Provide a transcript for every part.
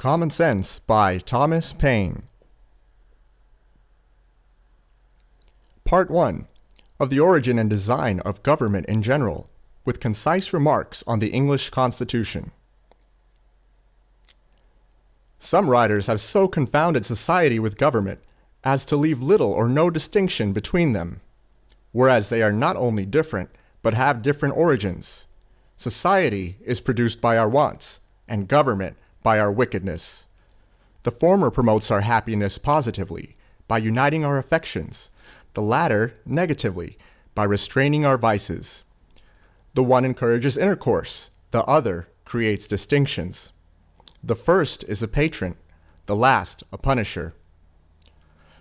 Common Sense by Thomas Paine. Part 1. Of the origin and design of government in general, with concise remarks on the English Constitution. Some writers have so confounded society with government as to leave little or no distinction between them, whereas they are not only different, but have different origins. Society is produced by our wants, and government by our wickedness. The former promotes our happiness positively, by uniting our affections, the latter negatively, by restraining our vices. The one encourages intercourse, the other creates distinctions. The first is a patron, the last a punisher.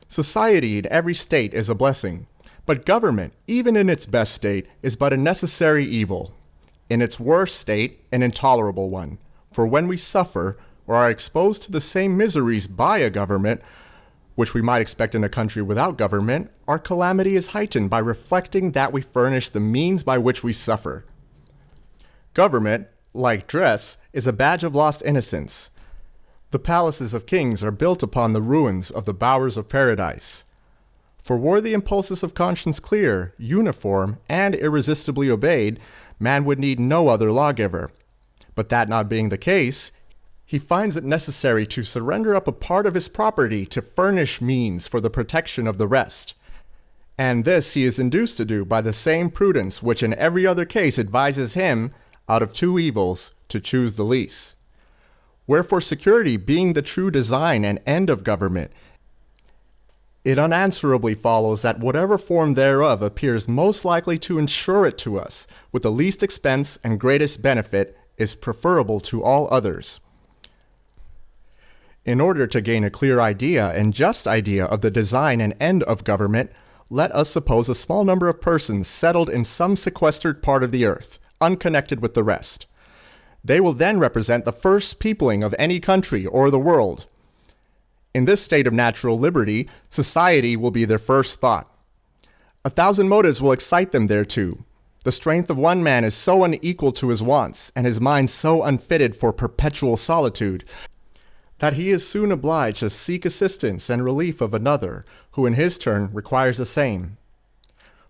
Society in every state is a blessing, but government, even in its best state, is but a necessary evil. In its worst state, an intolerable one. For when we suffer, or are exposed to the same miseries by a government, which we might expect in a country without government, our calamity is heightened by reflecting that we furnish the means by which we suffer. Government, like dress, is a badge of lost innocence. The palaces of kings are built upon the ruins of the bowers of paradise. For were the impulses of conscience clear, uniform, and irresistibly obeyed, man would need no other lawgiver. But that not being the case, he finds it necessary to surrender up a part of his property to furnish means for the protection of the rest. And this he is induced to do by the same prudence which in every other case advises him, out of two evils, to choose the least. Wherefore security being the true design and end of government, it unanswerably follows that whatever form thereof appears most likely to ensure it to us, with the least expense and greatest benefit, is preferable to all others. In order to gain a clear idea and just idea of the design and end of government, let us suppose a small number of persons settled in some sequestered part of the earth, unconnected with the rest. They will then represent the first peopling of any country or the world. In this state of natural liberty, society will be their first thought. 1,000 motives will excite them thereto. The strength of one man is so unequal to his wants, and his mind so unfitted for perpetual solitude, that he is soon obliged to seek assistance and relief of another, who in his turn requires the same.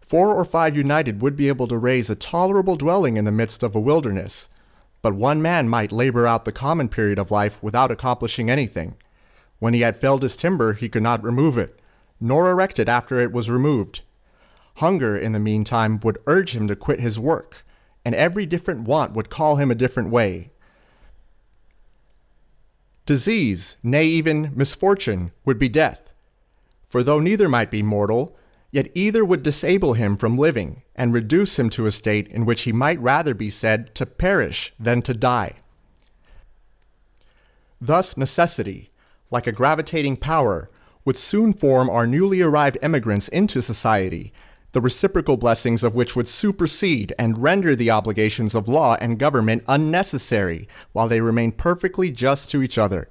4 or 5 united would be able to raise a tolerable dwelling in the midst of a wilderness, but one man might labor out the common period of life without accomplishing anything. When he had felled his timber, he could not remove it, nor erect it after it was removed. Hunger, in the meantime, would urge him to quit his work, and every different want would call him a different way. Disease, nay even misfortune, would be death. For though neither might be mortal, yet either would disable him from living, and reduce him to a state in which he might rather be said to perish than to die. Thus necessity, like a gravitating power, would soon form our newly arrived emigrants into society, the reciprocal blessings of which would supersede and render the obligations of law and government unnecessary, while they remain perfectly just to each other.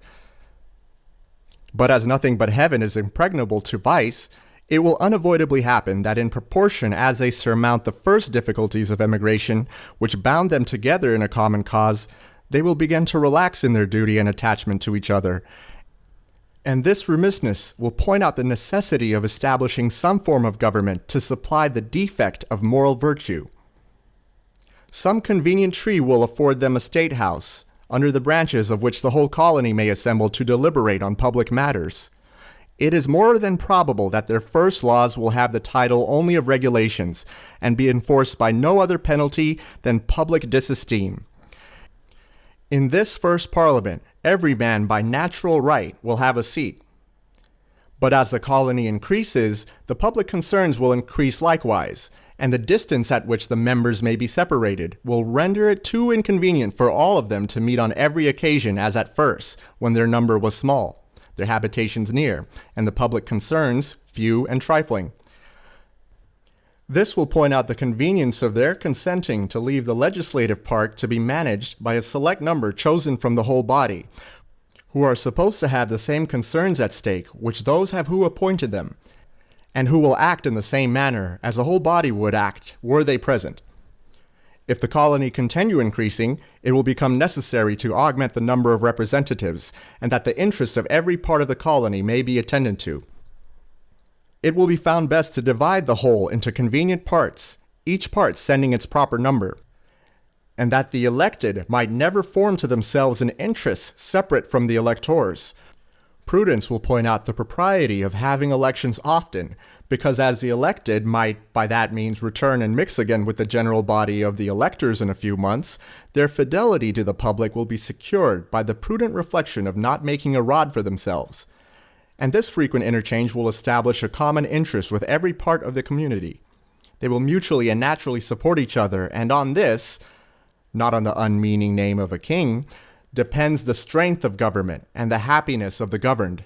But as nothing but heaven is impregnable to vice, it will unavoidably happen that in proportion as they surmount the first difficulties of emigration, which bound them together in a common cause, they will begin to relax in their duty and attachment to each other. And this remissness will point out the necessity of establishing some form of government to supply the defect of moral virtue. Some convenient tree will afford them a state house, under the branches of which the whole colony may assemble to deliberate on public matters. It is more than probable that their first laws will have the title only of regulations, and be enforced by no other penalty than public disesteem. In this first parliament, every man by natural right will have a seat. But as the colony increases, the public concerns will increase likewise, and the distance at which the members may be separated will render it too inconvenient for all of them to meet on every occasion as at first, when their number was small, their habitations near, and the public concerns few and trifling. This will point out the convenience of their consenting to leave the legislative part to be managed by a select number chosen from the whole body, who are supposed to have the same concerns at stake which those have who appointed them, and who will act in the same manner as the whole body would act were they present. If the colony continue increasing, it will become necessary to augment the number of representatives, and that the interests of every part of the colony may be attended to. It will be found best to divide the whole into convenient parts, each part sending its proper number, and that the elected might never form to themselves an interest separate from the electors. Prudence will point out the propriety of having elections often, because as the elected might by that means return and mix again with the general body of the electors in a few months, their fidelity to the public will be secured by the prudent reflection of not making a rod for themselves. And this frequent interchange will establish a common interest with every part of the community. They will mutually and naturally support each other, and on this, not on the unmeaning name of a king, depends the strength of government and the happiness of the governed.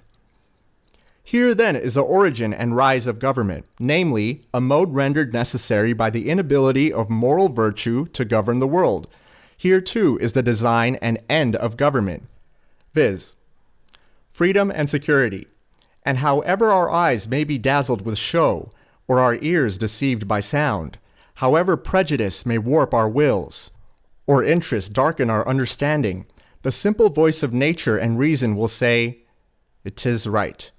Here then is the origin and rise of government, namely, a mode rendered necessary by the inability of moral virtue to govern the world. Here too is the design and end of government, viz., freedom and security. And however our eyes may be dazzled with show, or our ears deceived by sound, however prejudice may warp our wills, or interest darken our understanding, the simple voice of nature and reason will say, "It is right."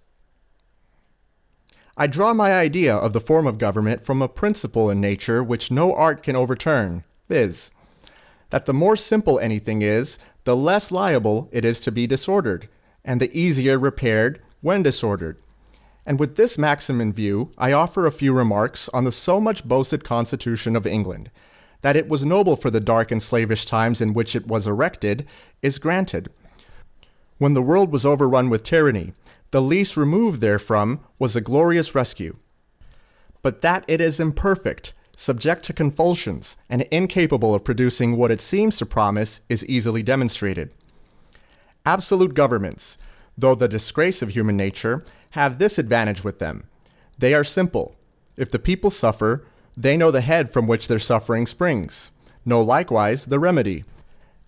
I draw my idea of the form of government from a principle in nature which no art can overturn, viz., that the more simple anything is, the less liable it is to be disordered, and the easier repaired when disordered. And with this maxim in view, I offer a few remarks on the so much boasted Constitution of England. That it was noble for the dark and slavish times in which it was erected, is granted. When the world was overrun with tyranny, the least removed therefrom was a glorious rescue. But that it is imperfect, subject to convulsions, and incapable of producing what it seems to promise is easily demonstrated. Absolute governments, though the disgrace of human nature, have this advantage with them. They are simple. If the people suffer, they know the head from which their suffering springs, know likewise the remedy,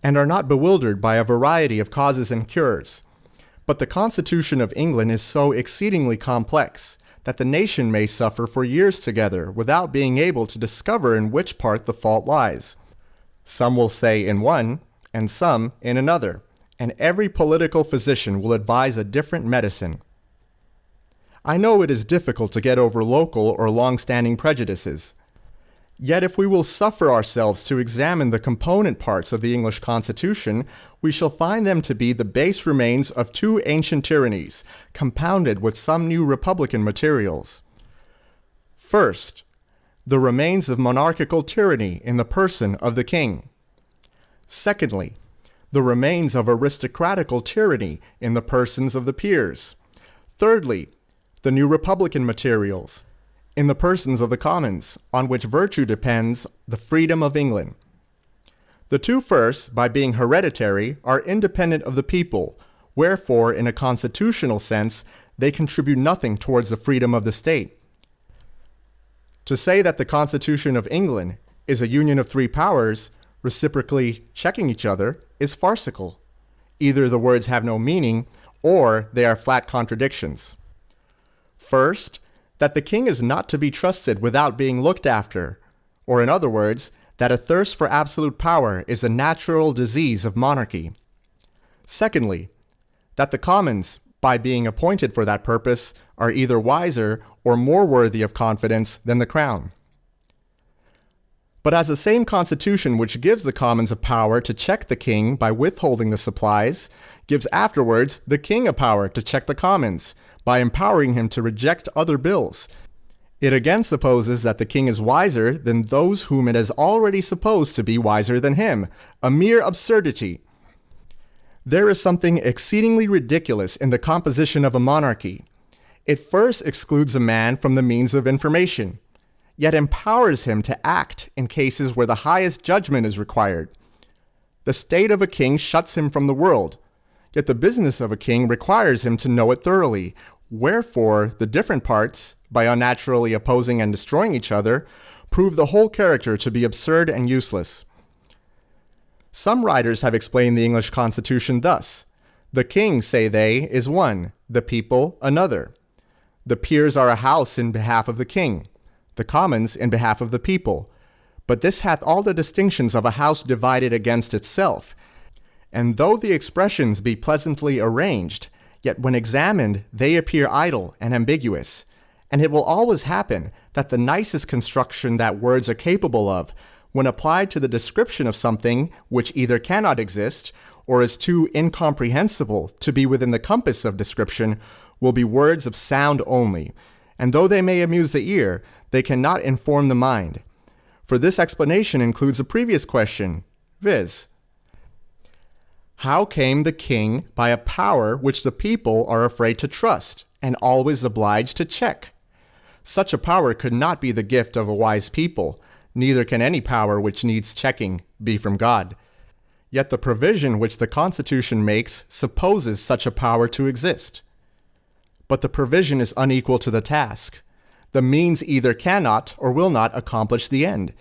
and are not bewildered by a variety of causes and cures. But the Constitution of England is so exceedingly complex that the nation may suffer for years together without being able to discover in which part the fault lies. Some will say in one, and some in another, and every political physician will advise a different medicine. I know it is difficult to get over local or long-standing prejudices. Yet if we will suffer ourselves to examine the component parts of the English Constitution, we shall find them to be the base remains of two ancient tyrannies, compounded with some new republican materials. First, the remains of monarchical tyranny in the person of the king. Secondly, the remains of aristocratical tyranny in the persons of the peers. Thirdly, the new republican materials in the persons of the commons, on which virtue depends the freedom of England. The two first, by being hereditary, are independent of the people, wherefore, in a constitutional sense, they contribute nothing towards the freedom of the state. To say that the Constitution of England is a union of three powers, reciprocally checking each other, is farcical. Either the words have no meaning, or they are flat contradictions. First, that the king is not to be trusted without being looked after, or in other words, that a thirst for absolute power is a natural disease of monarchy. Secondly, that the commons, by being appointed for that purpose, are either wiser or more worthy of confidence than the crown. But as the same constitution which gives the commons a power to check the king by withholding the supplies, gives afterwards the king a power to check the commons, by empowering him to reject other bills, it again supposes that the king is wiser than those whom it is already supposed to be wiser than him, a mere absurdity. There is something exceedingly ridiculous in the composition of a monarchy. It first excludes a man from the means of information, yet empowers him to act in cases where the highest judgment is required. The state of a king shuts him from the world, yet the business of a king requires him to know it thoroughly, wherefore the different parts, by unnaturally opposing and destroying each other, prove the whole character to be absurd and useless. Some writers have explained the English Constitution thus: the king, say they, is one, the people another. The peers are a house in behalf of the king, the commons in behalf of the people. But this hath all the distinctions of a house divided against itself. And though the expressions be pleasantly arranged, yet when examined they appear idle and ambiguous. And it will always happen that the nicest construction that words are capable of, when applied to the description of something which either cannot exist or is too incomprehensible to be within the compass of description, will be words of sound only, and though they may amuse the ear, they cannot inform the mind. For this explanation includes a previous question, viz. How came the king by a power which the people are afraid to trust, and always obliged to check? Such a power could not be the gift of a wise people, neither can any power which needs checking be from God. Yet the provision which the Constitution makes supposes such a power to exist. But the provision is unequal to the task. The means either cannot or will not accomplish the end.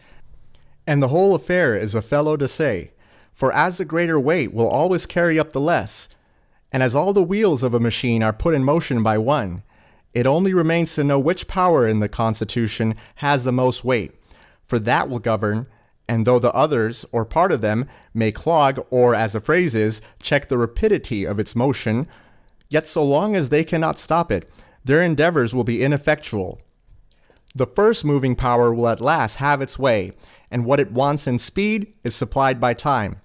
And the whole affair is a fellow to say, for as the greater weight will always carry up the less, and as all the wheels of a machine are put in motion by one, it only remains to know which power in the Constitution has the most weight, for that will govern, and though the others, or part of them, may clog, or, as the phrase is, check the rapidity of its motion, yet so long as they cannot stop it, their endeavors will be ineffectual. The first moving power will at last have its way, and what it wants in speed is supplied by time.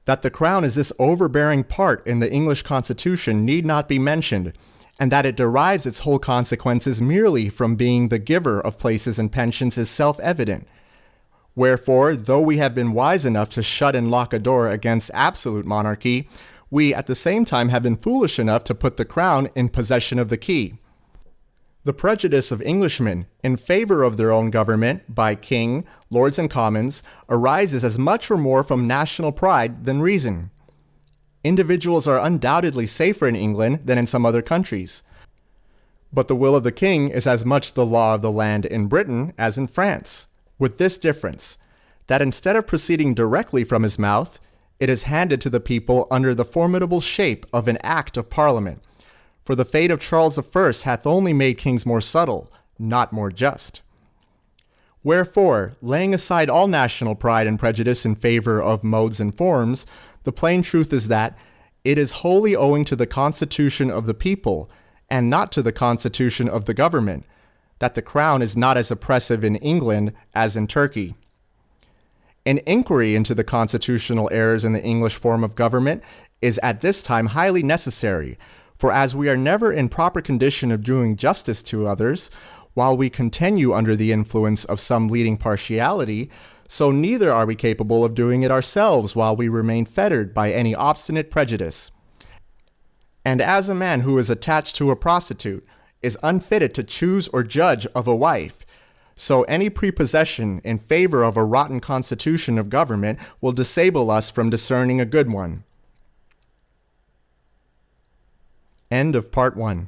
That the crown is this overbearing part in the English Constitution need not be mentioned, and that it derives its whole consequences merely from being the giver of places and pensions is self-evident. Wherefore, though we have been wise enough to shut and lock a door against absolute monarchy, we at the same time have been foolish enough to put the crown in possession of the key. The prejudice of Englishmen in favor of their own government by king, lords, and commons arises as much or more from national pride than reason. Individuals are undoubtedly safer in England than in some other countries. But the will of the king is as much the law of the land in Britain as in France, with this difference, that instead of proceeding directly from his mouth, it is handed to the people under the formidable shape of an Act of Parliament. For the fate of Charles I hath only made kings more subtle, not more just. Wherefore, laying aside all national pride and prejudice in favor of modes and forms, the plain truth is that it is wholly owing to the constitution of the people, and not to the constitution of the government, that the crown is not as oppressive in England as in Turkey. An inquiry into the constitutional errors in the English form of government is at this time highly necessary, for as we are never in proper condition of doing justice to others, while we continue under the influence of some leading partiality, so neither are we capable of doing it ourselves while we remain fettered by any obstinate prejudice. And as a man who is attached to a prostitute is unfitted to choose or judge of a wife, so any prepossession in favor of a rotten constitution of government will disable us from discerning a good one. End of part 1.